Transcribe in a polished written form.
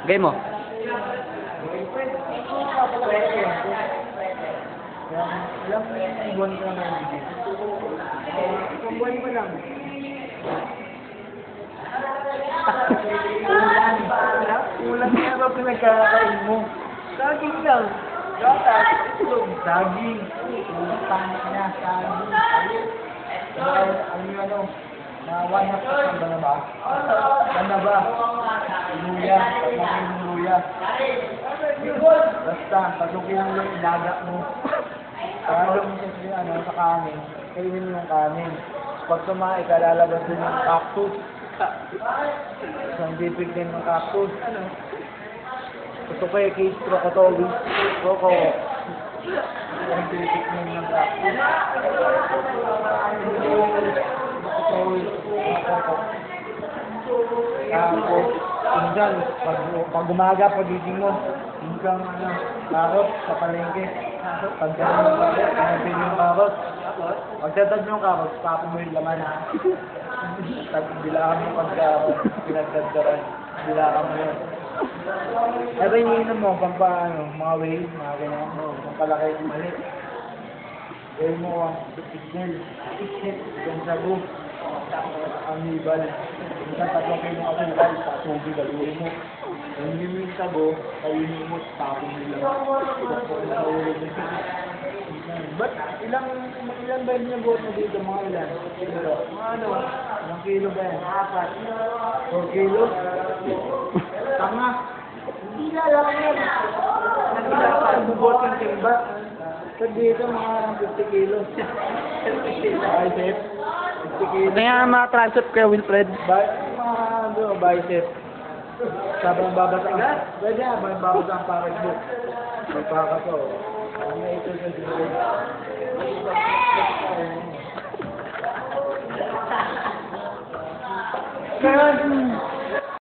Game mo. Ilang buwan ka na hindi? Isang buwan pa lang. Ulan na ba pinagkakain mo? Saging lang. Saging. Panik na, saging. Ano? Nawan na pa ang banaba. Banaba. Luya. Pagkakin ng luya. Basta, pagkakin ng luya, ilaga mo. Pagkakin mo sa kanin, kainin mo yung kanin. Pag tumae ka, lalabas din yung cactus. Isang bibig din ng cactus. Gusto ko yung case crocodile. Coco. Isang bibig din ng cactus. Tapos, minsan, pag umaga, pagising mo, minsan, karot sa palengke. Pag gano'n yung karot, pinabili yung karot. Pag tatad mo yung karot, tapos mo yung laman. Bilakan mo pag-karot, pinagdagdaran. Bilakan mo yun. Pero iniinom mo, mga whey, mga ganyan, pampalaki yung maliit. Gawin mo ang iksel, yung sago, amibal. Minsan 3 kilo asukal sa tubig, galuhin mo. Hindi mo yung sago, kainin mo, tapon mo lang. Ba't ilang ba yung nabuhat mo dito, mga ilan? Mga ano, ilang kilo ba yan? 4 kilo? Tanga! Hindi lang yan. Nabubuhat yung timba. So dito mga 50 kilos. Bicep. 50 kilos. Ito nga mga tricep kay Wilfred. Mga bicep. Sabang babasa ang... Pwede nga, babasa ang package book. May paka to. Ano ito sa dito? Kaya,